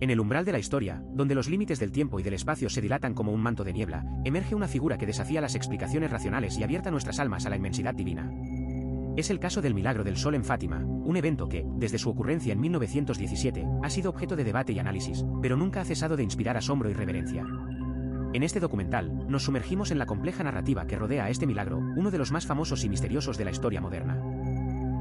En el umbral de la historia, donde los límites del tiempo y del espacio se dilatan como un manto de niebla, emerge una figura que desafía las explicaciones racionales y abierta nuestras almas a la inmensidad divina. Es el caso del milagro del sol en Fátima, un evento que, desde su ocurrencia en 1917, ha sido objeto de debate y análisis, pero nunca ha cesado de inspirar asombro y reverencia. En este documental, nos sumergimos en la compleja narrativa que rodea a este milagro, uno de los más famosos y misteriosos de la historia moderna.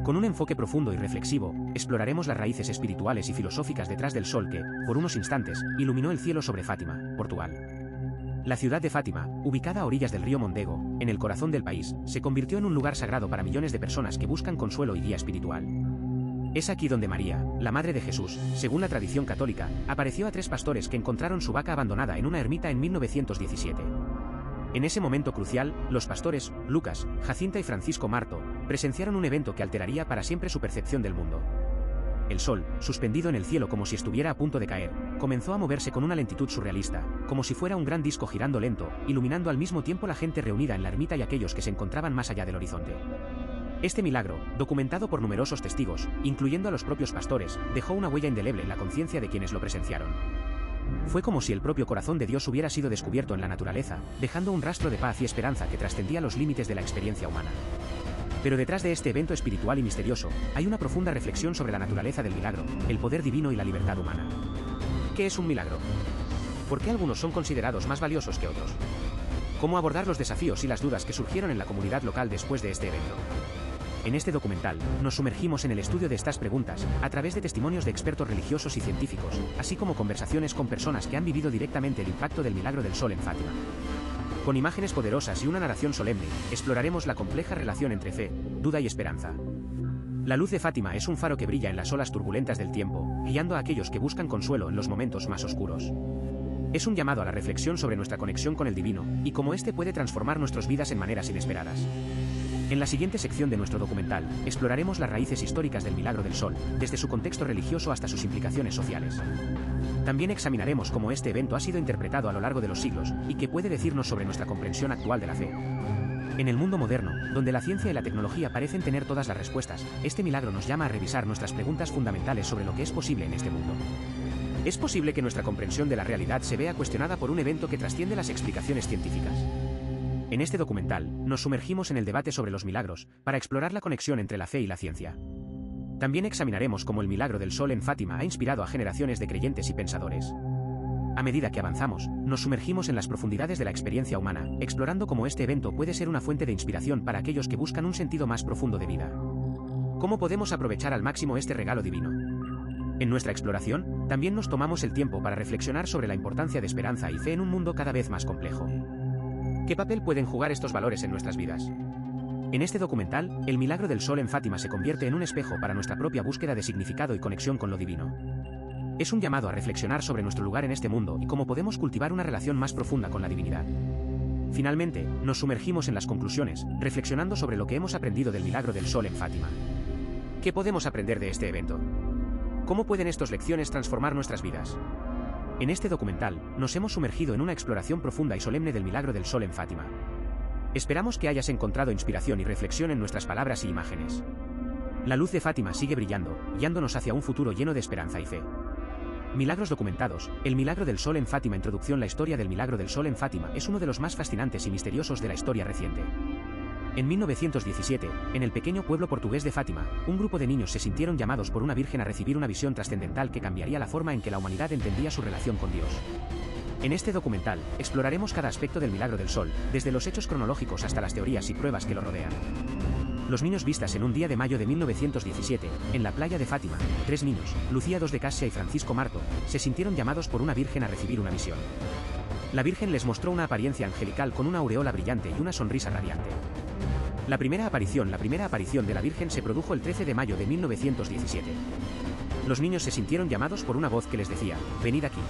Con un enfoque profundo y reflexivo, exploraremos las raíces espirituales y filosóficas detrás del sol que, por unos instantes, iluminó el cielo sobre Fátima, Portugal. La ciudad de Fátima, ubicada a orillas del río Mondego, en el corazón del país, se convirtió en un lugar sagrado para millones de personas que buscan consuelo y guía espiritual. Es aquí donde María, la madre de Jesús, según la tradición católica, apareció a tres pastores que encontraron su vaca abandonada en una ermita en 1917. En ese momento crucial, los pastores, Lucas, Jacinta y Francisco Marto, presenciaron un evento que alteraría para siempre su percepción del mundo. El sol, suspendido en el cielo como si estuviera a punto de caer, comenzó a moverse con una lentitud surrealista, como si fuera un gran disco girando lento, iluminando al mismo tiempo la gente reunida en la ermita y aquellos que se encontraban más allá del horizonte. Este milagro, documentado por numerosos testigos, incluyendo a los propios pastores, dejó una huella indeleble en la conciencia de quienes lo presenciaron. Fue como si el propio corazón de Dios hubiera sido descubierto en la naturaleza, dejando un rastro de paz y esperanza que trascendía los límites de la experiencia humana. Pero detrás de este evento espiritual y misterioso, hay una profunda reflexión sobre la naturaleza del milagro, el poder divino y la libertad humana. ¿Qué es un milagro? ¿Por qué algunos son considerados más valiosos que otros? ¿Cómo abordar los desafíos y las dudas que surgieron en la comunidad local después de este evento? En este documental, nos sumergimos en el estudio de estas preguntas, a través de testimonios de expertos religiosos y científicos, así como conversaciones con personas que han vivido directamente el impacto del milagro del sol en Fátima. Con imágenes poderosas y una narración solemne, exploraremos la compleja relación entre fe, duda y esperanza. La luz de Fátima es un faro que brilla en las olas turbulentas del tiempo, guiando a aquellos que buscan consuelo en los momentos más oscuros. Es un llamado a la reflexión sobre nuestra conexión con el divino, y cómo éste puede transformar nuestras vidas en maneras inesperadas. En la siguiente sección de nuestro documental, exploraremos las raíces históricas del milagro del sol, desde su contexto religioso hasta sus implicaciones sociales. También examinaremos cómo este evento ha sido interpretado a lo largo de los siglos, y qué puede decirnos sobre nuestra comprensión actual de la fe. En el mundo moderno, donde la ciencia y la tecnología parecen tener todas las respuestas, este milagro nos llama a revisar nuestras preguntas fundamentales sobre lo que es posible en este mundo. ¿Es posible que nuestra comprensión de la realidad se vea cuestionada por un evento que trasciende las explicaciones científicas? En este documental, nos sumergimos en el debate sobre los milagros, para explorar la conexión entre la fe y la ciencia. También examinaremos cómo el milagro del sol en Fátima ha inspirado a generaciones de creyentes y pensadores. A medida que avanzamos, nos sumergimos en las profundidades de la experiencia humana, explorando cómo este evento puede ser una fuente de inspiración para aquellos que buscan un sentido más profundo de vida. ¿Cómo podemos aprovechar al máximo este regalo divino? En nuestra exploración, también nos tomamos el tiempo para reflexionar sobre la importancia de esperanza y fe en un mundo cada vez más complejo. ¿Qué papel pueden jugar estos valores en nuestras vidas? En este documental, el milagro del sol en Fátima se convierte en un espejo para nuestra propia búsqueda de significado y conexión con lo divino. Es un llamado a reflexionar sobre nuestro lugar en este mundo y cómo podemos cultivar una relación más profunda con la divinidad. Finalmente, nos sumergimos en las conclusiones, reflexionando sobre lo que hemos aprendido del milagro del sol en Fátima. ¿Qué podemos aprender de este evento? ¿Cómo pueden estas lecciones transformar nuestras vidas? En este documental, nos hemos sumergido en una exploración profunda y solemne del milagro del sol en Fátima. Esperamos que hayas encontrado inspiración y reflexión en nuestras palabras y imágenes. La luz de Fátima sigue brillando, guiándonos hacia un futuro lleno de esperanza y fe. Milagros documentados. El milagro del sol en Fátima. Introducción. La historia del milagro del sol en Fátima es uno de los más fascinantes y misteriosos de la historia reciente. En 1917, en el pequeño pueblo portugués de Fátima, un grupo de niños se sintieron llamados por una virgen a recibir una visión trascendental que cambiaría la forma en que la humanidad entendía su relación con Dios. En este documental, exploraremos cada aspecto del milagro del sol, desde los hechos cronológicos hasta las teorías y pruebas que lo rodean. Los niños vistas en un día de mayo de 1917, en la playa de Fátima, 3 niños, Lucía II de Casia y Francisco Marto, se sintieron llamados por una virgen a recibir una visión. La virgen les mostró una apariencia angelical con una aureola brillante y una sonrisa radiante. La primera aparición de la Virgen se produjo el 13 de mayo de 1917. Los niños se sintieron llamados por una voz que les decía, «Venid aquí».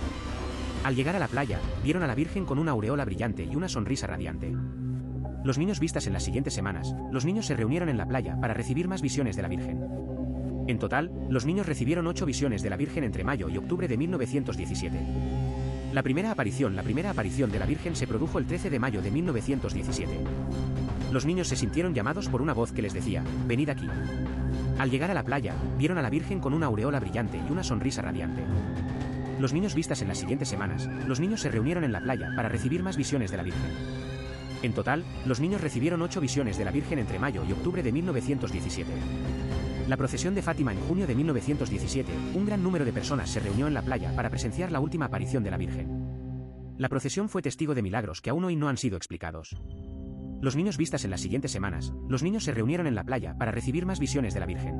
Al llegar a la playa, vieron a la Virgen con una aureola brillante y una sonrisa radiante. Los niños vistas en las siguientes semanas, los niños se reunieron en la playa para recibir más visiones de la Virgen. En total, los niños recibieron 8 visiones de la Virgen entre mayo y octubre de 1917. La primera aparición de la Virgen se produjo el 13 de mayo de 1917. Los niños se sintieron llamados por una voz que les decía, «Venid aquí». Al llegar a la playa, vieron a la Virgen con una aureola brillante y una sonrisa radiante. los niños vistas en las siguientes semanas, los niños se reunieron en la playa para recibir más visiones de la Virgen. En total, los niños recibieron 8 visiones de la Virgen entre mayo y octubre de 1917. La procesión de Fátima en junio de 1917, un gran número de personas se reunió en la playa para presenciar la última aparición de la Virgen. La procesión fue testigo de milagros que aún hoy no han sido explicados. Los niños vistas en las siguientes semanas, los niños se reunieron en la playa para recibir más visiones de la Virgen.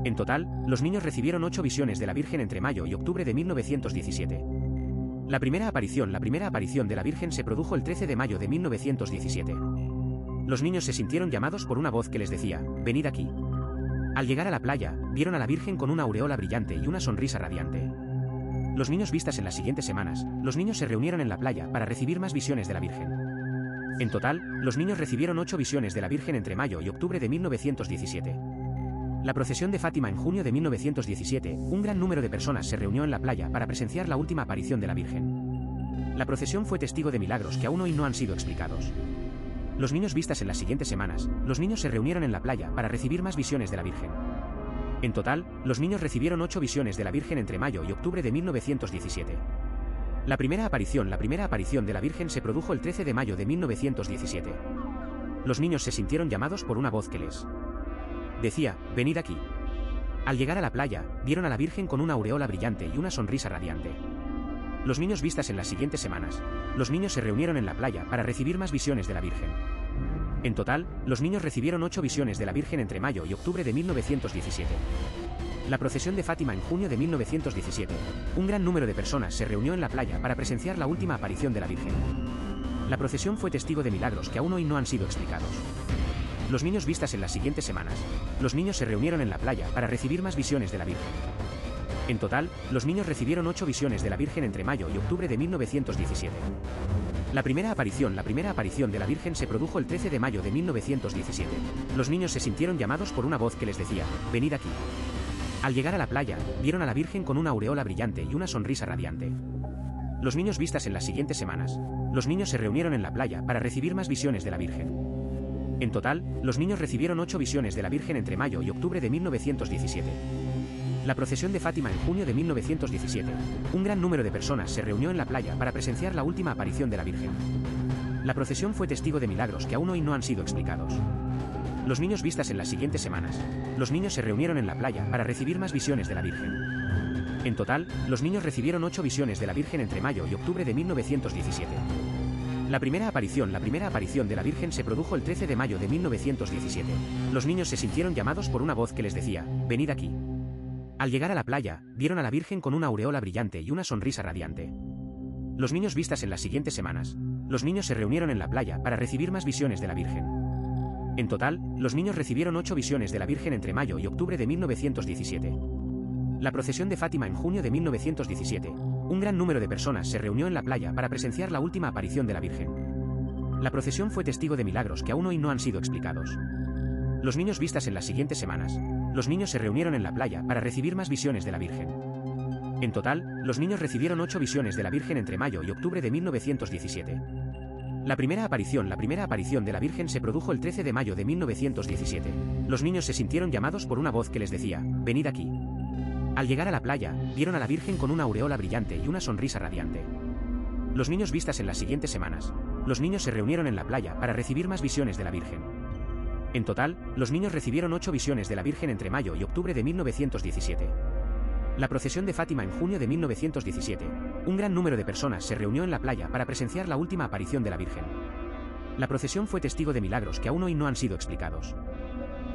En total, los niños recibieron 8 visiones de la Virgen entre mayo y octubre de 1917. La primera aparición de la Virgen se produjo el 13 de mayo de 1917. Los niños se sintieron llamados por una voz que les decía, venid aquí. Al llegar a la playa, vieron a la Virgen con una aureola brillante y una sonrisa radiante. Los niños vistas en las siguientes semanas, los niños se reunieron en la playa para recibir más visiones de la Virgen. En total, los niños recibieron 8 visiones de la Virgen entre mayo y octubre de 1917. La procesión de Fátima en junio de 1917, un gran número de personas se reunió en la playa para presenciar la última aparición de la Virgen. La procesión fue testigo de milagros que aún hoy no han sido explicados. Los niños vistas en las siguientes semanas, los niños se reunieron en la playa para recibir más visiones de la Virgen. En total, los niños recibieron 8 visiones de la Virgen entre mayo y octubre de 1917. La primera aparición de la Virgen se produjo el 13 de mayo de 1917. Los niños se sintieron llamados por una voz que les decía, venid aquí. Al llegar a la playa, vieron a la Virgen con una aureola brillante y una sonrisa radiante. Los niños vistas en las siguientes semanas, los niños se reunieron en la playa para recibir más visiones de la Virgen. En total, los niños recibieron 8 visiones de la Virgen entre mayo y octubre de 1917. La procesión de Fátima en junio de 1917, un gran número de personas se reunió en la playa para presenciar la última aparición de la Virgen. La procesión fue testigo de milagros que aún hoy no han sido explicados. Los niños vistas en las siguientes semanas, los niños se reunieron en la playa para recibir más visiones de la Virgen. En total, los niños recibieron 8 visiones de la Virgen entre mayo y octubre de 1917. La primera aparición de la Virgen se produjo el 13 de mayo de 1917. Los niños se sintieron llamados por una voz que les decía, venid aquí. Al llegar a la playa, vieron a la Virgen con una aureola brillante y una sonrisa radiante. Los niños vistas en las siguientes semanas, los niños se reunieron en la playa para recibir más visiones de la Virgen. En total, los niños recibieron 8 visiones de la Virgen entre mayo y octubre de 1917. La procesión de Fátima en junio de 1917, un gran número de personas se reunió en la playa para presenciar la última aparición de la Virgen. La procesión fue testigo de milagros que aún hoy no han sido explicados. Los niños vistas en las siguientes semanas, los niños se reunieron en la playa para recibir más visiones de la Virgen. En total, los niños recibieron 8 visiones de la Virgen entre mayo y octubre de 1917. La primera aparición de la Virgen se produjo el 13 de mayo de 1917. Los niños se sintieron llamados por una voz que les decía, venid aquí. Al llegar a la playa, vieron a la Virgen con una aureola brillante y una sonrisa radiante. Los niños vistas en las siguientes semanas, los niños se reunieron en la playa para recibir más visiones de la Virgen. En total, los niños recibieron 8 visiones de la Virgen entre mayo y octubre de 1917. La procesión de Fátima en junio de 1917, un gran número de personas se reunió en la playa para presenciar la última aparición de la Virgen. La procesión fue testigo de milagros que aún hoy no han sido explicados. Los niños vistas en las siguientes semanas, los niños se reunieron en la playa para recibir más visiones de la Virgen. En total, los niños recibieron 8 visiones de la Virgen entre mayo y octubre de 1917. La primera aparición de la Virgen se produjo el 13 de mayo de 1917. Los niños se sintieron llamados por una voz que les decía, venid aquí. Al llegar a la playa, vieron a la Virgen con una aureola brillante y una sonrisa radiante. Los niños vistas en las siguientes semanas, los niños se reunieron en la playa para recibir más visiones de la Virgen. En total, los niños recibieron 8 visiones de la Virgen entre mayo y octubre de 1917. La procesión de Fátima en junio de 1917, un gran número de personas se reunió en la playa para presenciar la última aparición de la Virgen. La procesión fue testigo de milagros que aún hoy no han sido explicados.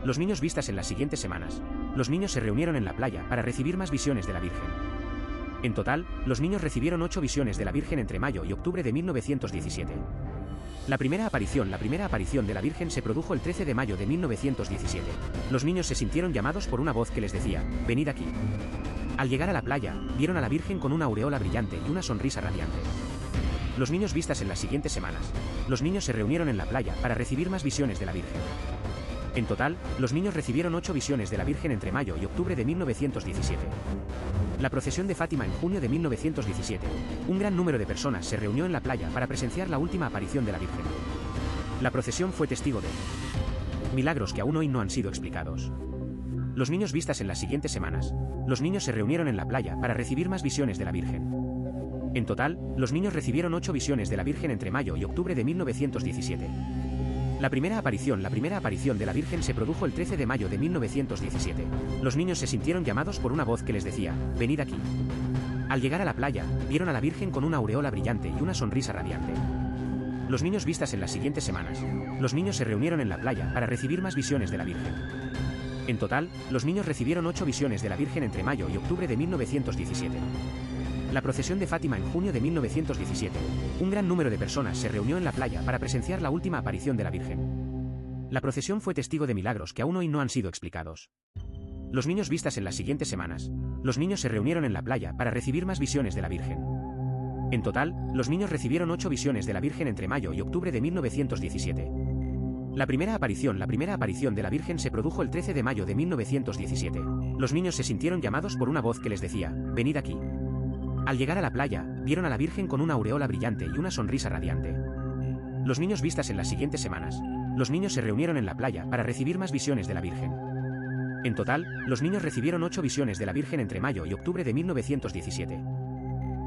Los niños vistas en las siguientes semanas, los niños se reunieron en la playa para recibir más visiones de la Virgen. En total, los niños recibieron 8 visiones de la Virgen entre mayo y octubre de 1917. La primera aparición de la Virgen se produjo el 13 de mayo de 1917. Los niños se sintieron llamados por una voz que les decía, venid aquí. Al llegar a la playa, vieron a la Virgen con una aureola brillante y una sonrisa radiante. Los niños vistas en las siguientes semanas, los niños se reunieron en la playa para recibir más visiones de la Virgen. En total, los niños recibieron 8 visiones de la Virgen entre mayo y octubre de 1917. La procesión de Fátima en junio de 1917, un gran número de personas se reunió en la playa para presenciar la última aparición de la Virgen. La procesión fue testigo de milagros que aún hoy no han sido explicados. los niños vistas en las siguientes semanas. Los niños se reunieron en la playa para recibir más visiones de la Virgen. En total, los niños recibieron 8 visiones de la Virgen entre mayo y octubre de 1917. La primera aparición de la Virgen se produjo el 13 de mayo de 1917. Los niños se sintieron llamados por una voz que les decía, venid aquí. Al llegar a la playa, vieron a la Virgen con una aureola brillante y una sonrisa radiante. Los niños vistas en las siguientes semanas. Los niños se reunieron en la playa para recibir más visiones de la Virgen. En total, los niños recibieron 8 visiones de la Virgen entre mayo y octubre de 1917. La procesión de Fátima en junio de 1917. Un gran número de personas se reunió en la playa para presenciar la última aparición de la Virgen. La procesión fue testigo de milagros que aún hoy no han sido explicados. Los niños vistas en las siguientes semanas. Los niños se reunieron en la playa para recibir más visiones de la Virgen. En total, los niños recibieron 8 visiones de la Virgen entre mayo y octubre de 1917. La primera aparición de la Virgen se produjo el 13 de mayo de 1917. Los niños se sintieron llamados por una voz que les decía, venid aquí. Al llegar a la playa, vieron a la Virgen con una aureola brillante y una sonrisa radiante. Los niños vistas en las siguientes semanas. Los niños se reunieron en la playa para recibir más visiones de la Virgen. En total, los niños recibieron 8 visiones de la Virgen entre mayo y octubre de 1917.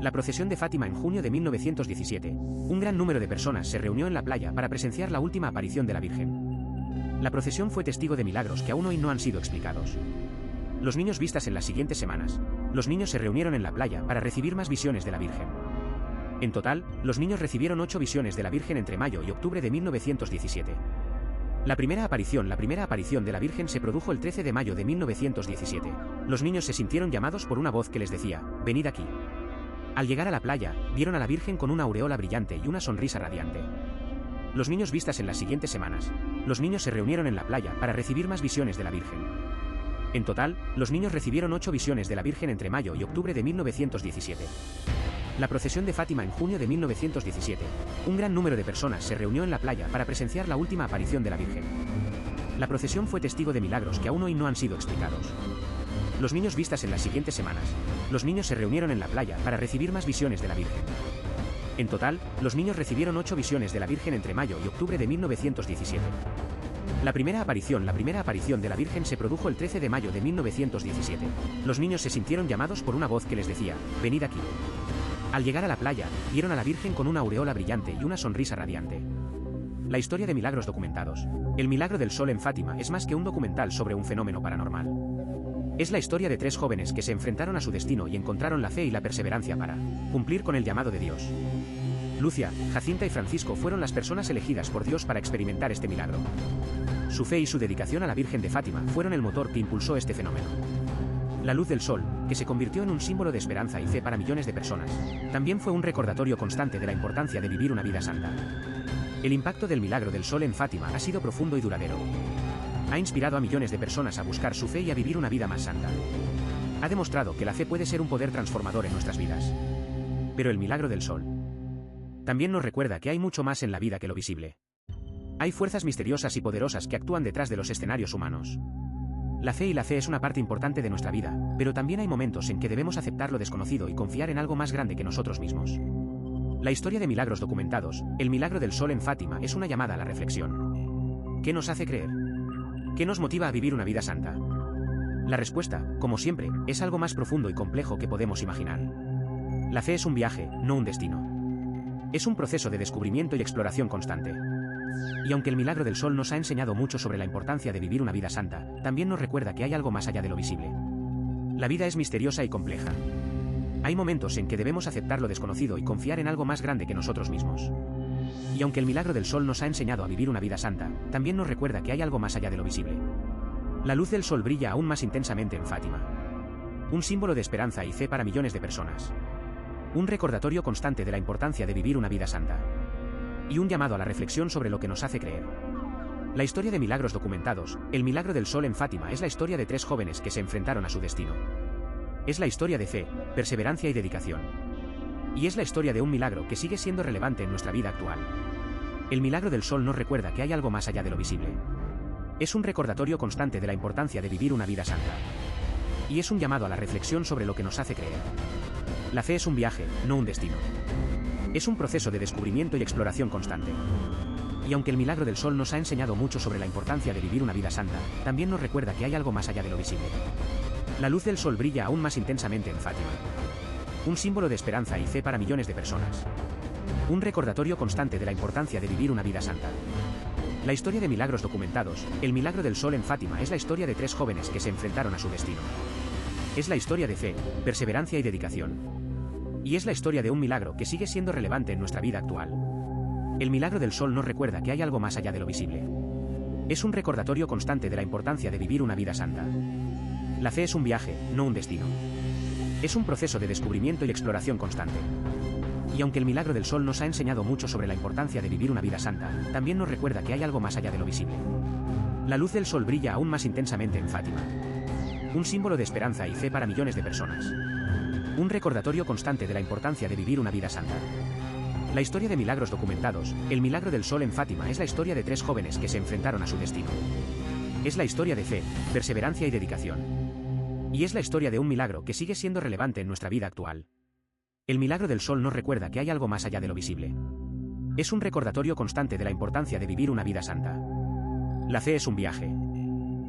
La procesión de Fátima en junio de 1917. Un gran número de personas se reunió en la playa para presenciar la última aparición de la Virgen. La procesión fue testigo de milagros que aún hoy no han sido explicados. Los niños vistas en las siguientes semanas. Los niños se reunieron en la playa para recibir más visiones de la Virgen. En total, los niños recibieron 8 visiones de la Virgen entre mayo y octubre de 1917. La primera aparición de la Virgen se produjo el 13 de mayo de 1917. Los niños se sintieron llamados por una voz que les decía, venid aquí. Al llegar a la playa, vieron a la Virgen con una aureola brillante y una sonrisa radiante. Los niños vistas en las siguientes semanas. Los niños se reunieron en la playa para recibir más visiones de la Virgen. En total, los niños recibieron 8 visiones de la Virgen entre mayo y octubre de 1917. La procesión de Fátima en junio de 1917. Un gran número de personas se reunió en la playa para presenciar la última aparición de la Virgen. La procesión fue testigo de milagros que aún hoy no han sido explicados. Los niños vistas en las siguientes semanas. Los niños se reunieron en la playa para recibir más visiones de la Virgen. En total, los niños recibieron 8 visiones de la Virgen entre mayo y octubre de 1917. La primera aparición de la Virgen se produjo el 13 de mayo de 1917. Los niños se sintieron llamados por una voz que les decía, venid aquí. Al llegar a la playa, vieron a la Virgen con una aureola brillante y una sonrisa radiante. La historia de milagros documentados. El milagro del sol en Fátima es más que un documental sobre un fenómeno paranormal. Es la historia de 3 jóvenes que se enfrentaron a su destino y encontraron la fe y la perseverancia para cumplir con el llamado de Dios. Lucia, Jacinta y Francisco fueron las personas elegidas por Dios para experimentar este milagro. Su fe y su dedicación a la Virgen de Fátima fueron el motor que impulsó este fenómeno. La luz del sol, que se convirtió en un símbolo de esperanza y fe para millones de personas, también fue un recordatorio constante de la importancia de vivir una vida santa. El impacto del milagro del sol en Fátima ha sido profundo y duradero. Ha inspirado a millones de personas a buscar su fe y a vivir una vida más santa. Ha demostrado que la fe puede ser un poder transformador en nuestras vidas. Pero el milagro del sol también nos recuerda que hay mucho más en la vida que lo visible. Hay fuerzas misteriosas y poderosas que actúan detrás de los escenarios humanos. La fe es una parte importante de nuestra vida, pero también hay momentos en que debemos aceptar lo desconocido y confiar en algo más grande que nosotros mismos. La historia de milagros documentados, el milagro del sol en Fátima, es una llamada a la reflexión. ¿Qué nos hace creer? ¿Qué nos motiva a vivir una vida santa? La respuesta, como siempre, es algo más profundo y complejo que podemos imaginar. La fe es un viaje, no un destino. Es un proceso de descubrimiento y exploración constante. Y aunque el milagro del sol nos ha enseñado mucho sobre la importancia de vivir una vida santa, también nos recuerda que hay algo más allá de lo visible. La vida es misteriosa y compleja. Hay momentos en que debemos aceptar lo desconocido y confiar en algo más grande que nosotros mismos. Y aunque el milagro del sol nos ha enseñado a vivir una vida santa, también nos recuerda que hay algo más allá de lo visible. La luz del sol brilla aún más intensamente en Fátima. Un símbolo de esperanza y fe para millones de personas. Un recordatorio constante de la importancia de vivir una vida santa. Y un llamado a la reflexión sobre lo que nos hace creer. La historia de milagros documentados, el milagro del sol en Fátima, es la historia de 3 jóvenes que se enfrentaron a su destino. Es la historia de fe, perseverancia y dedicación. Y es la historia de un milagro que sigue siendo relevante en nuestra vida actual. El milagro del sol nos recuerda que hay algo más allá de lo visible. Es un recordatorio constante de la importancia de vivir una vida santa. Y es un llamado a la reflexión sobre lo que nos hace creer. La fe es un viaje, no un destino. Es un proceso de descubrimiento y exploración constante. Y aunque el milagro del sol nos ha enseñado mucho sobre la importancia de vivir una vida santa, también nos recuerda que hay algo más allá de lo visible. La luz del sol brilla aún más intensamente en Fátima. Un símbolo de esperanza y fe para millones de personas. Un recordatorio constante de la importancia de vivir una vida santa. La historia de milagros documentados, el milagro del sol en Fátima, es la historia de 3 jóvenes que se enfrentaron a su destino. Es la historia de fe, perseverancia y dedicación. Y es la historia de un milagro que sigue siendo relevante en nuestra vida actual. El milagro del sol nos recuerda que hay algo más allá de lo visible. Es un recordatorio constante de la importancia de vivir una vida santa. La fe es un viaje, no un destino. Es un proceso de descubrimiento y exploración constante. Y aunque el milagro del sol nos ha enseñado mucho sobre la importancia de vivir una vida santa, también nos recuerda que hay algo más allá de lo visible. La luz del sol brilla aún más intensamente en Fátima. Un símbolo de esperanza y fe para millones de personas. Un recordatorio constante de la importancia de vivir una vida santa. La historia de milagros documentados, el milagro del sol en Fátima, es la historia de 3 jóvenes que se enfrentaron a su destino. Es la historia de fe, perseverancia y dedicación. Y es la historia de un milagro que sigue siendo relevante en nuestra vida actual. El milagro del sol nos recuerda que hay algo más allá de lo visible. Es un recordatorio constante de la importancia de vivir una vida santa. La fe es un viaje,